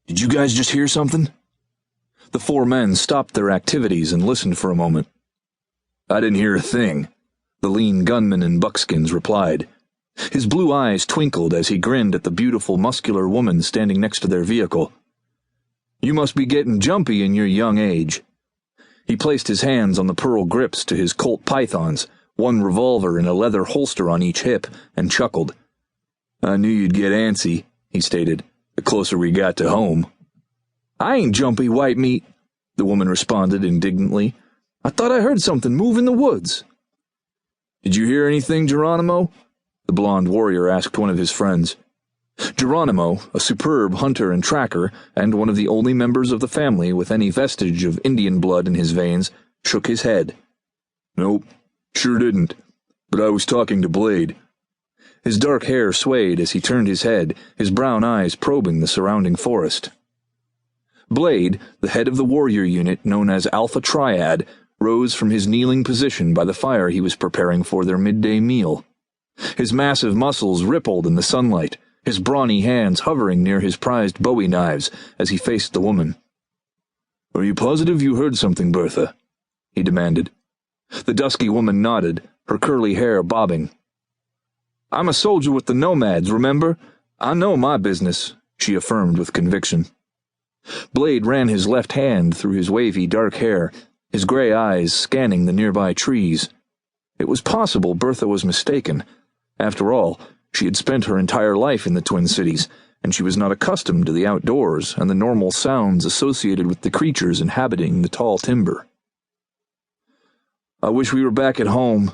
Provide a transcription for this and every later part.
Did you guys just hear something?" The four men stopped their activities and listened for a moment. "I didn't hear a thing," the lean gunman in buckskins replied. His blue eyes twinkled as he grinned at the beautiful, muscular woman standing next to their vehicle. "You must be getting jumpy in your young age." He placed his hands on the pearl grips to his Colt pythons, one revolver in a leather holster on each hip, and chuckled. "I knew you'd get antsy," he stated, "the closer we got to home." "I ain't jumpy, white meat," the woman responded indignantly. "I thought I heard something move in the woods." "Did you hear anything, Geronimo?" the blond warrior asked one of his friends. Geronimo, a superb hunter and tracker, and one of the only members of the family with any vestige of Indian blood in his veins, shook his head. "Nope, sure didn't, but I was talking to Blade." His dark hair swayed as he turned his head, his brown eyes probing the surrounding forest. Blade, the head of the warrior unit known as Alpha Triad, rose from his kneeling position by the fire he was preparing for their midday meal. His massive muscles rippled in the sunlight, his brawny hands hovering near his prized bowie knives as he faced the woman. "Are you positive you heard something, Bertha?" he demanded. The dusky woman nodded, her curly hair bobbing. "I'm a soldier with the nomads, remember? I know my business," she affirmed with conviction. Blade ran his left hand through his wavy dark hair, his gray eyes scanning the nearby trees. It was possible Bertha was mistaken. After all, she had spent her entire life in the Twin Cities, and she was not accustomed to the outdoors and the normal sounds associated with the creatures inhabiting the tall timber. "I wish we were back at home,"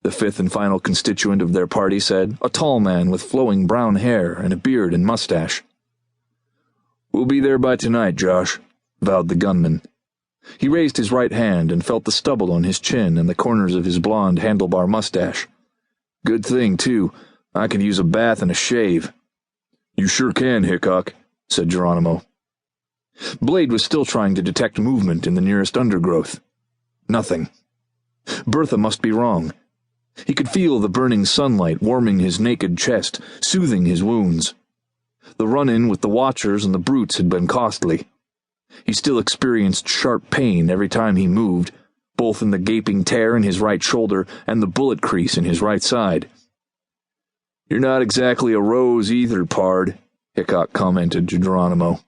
the fifth and final constituent of their party said, a tall man with flowing brown hair and a beard and mustache. "We'll be there by tonight, Josh," vowed the gunman. He raised his right hand and felt the stubble on his chin and the corners of his blonde handlebar mustache. "Good thing, too. I could use a bath and a shave." "You sure can, Hickok," said Geronimo. Blade was still trying to detect movement in the nearest undergrowth. Nothing. Bertha must be wrong. He could feel the burning sunlight warming his naked chest, soothing his wounds. The run-in with the Watchers and the brutes had been costly. He still experienced sharp pain every time he moved, both in the gaping tear in his right shoulder and the bullet crease in his right side. "You're not exactly a rose either, pard," Hickok commented to Geronimo.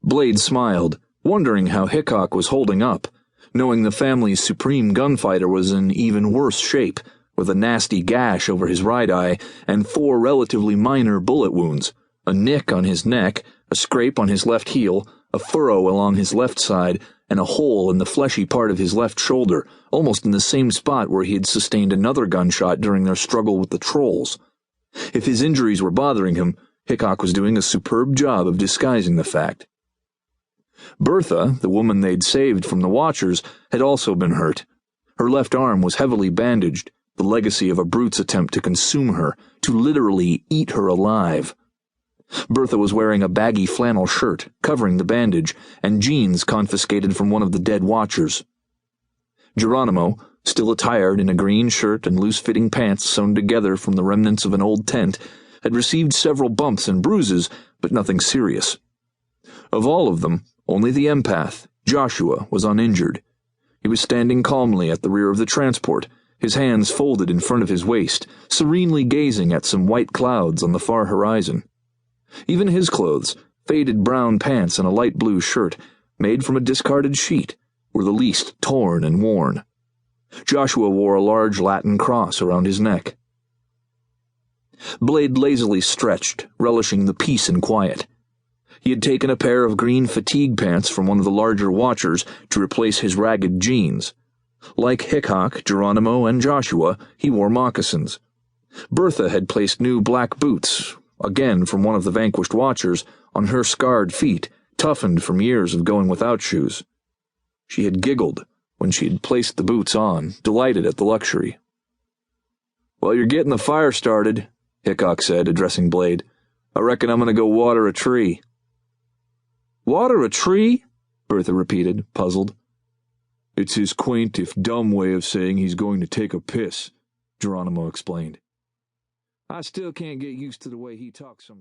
Blade smiled, wondering how Hickok was holding up, knowing the family's supreme gunfighter was in even worse shape, with a nasty gash over his right eye and 4 relatively minor bullet wounds, a nick on his neck, a scrape on his left heel, a furrow along his left side, and a hole in the fleshy part of his left shoulder, almost in the same spot where he had sustained another gunshot during their struggle with the trolls. If his injuries were bothering him, Hickok was doing a superb job of disguising the fact. Bertha, the woman they'd saved from the Watchers, had also been hurt. Her left arm was heavily bandaged, the legacy of a brute's attempt to consume her, to literally eat her alive. Bertha was wearing a baggy flannel shirt, covering the bandage, and jeans confiscated from one of the dead Watchers. Geronimo, still attired in a green shirt and loose-fitting pants sewn together from the remnants of an old tent, had received several bumps and bruises, but nothing serious. Of all of them, only the empath, Joshua, was uninjured. He was standing calmly at the rear of the transport, his hands folded in front of his waist, serenely gazing at some white clouds on the far horizon. Even his clothes, faded brown pants and a light blue shirt, made from a discarded sheet, were the least torn and worn. Joshua wore a large Latin cross around his neck. Blade lazily stretched, relishing the peace and quiet. He had taken a pair of green fatigue pants from one of the larger Watchers to replace his ragged jeans. Like Hickok, Geronimo, and Joshua, he wore moccasins. Bertha had placed new black boots, again from one of the vanquished Watchers, on her scarred feet, toughened from years of going without shoes. She had giggled when she had placed the boots on, delighted at the luxury. "Well, you're getting the fire started," Hickok said, addressing Blade. "I reckon I'm going to go water a tree." "Water a tree?" Bertha repeated, puzzled. "It's his quaint if dumb way of saying he's going to take a piss," Geronimo explained. "I still can't get used to the way he talks sometimes."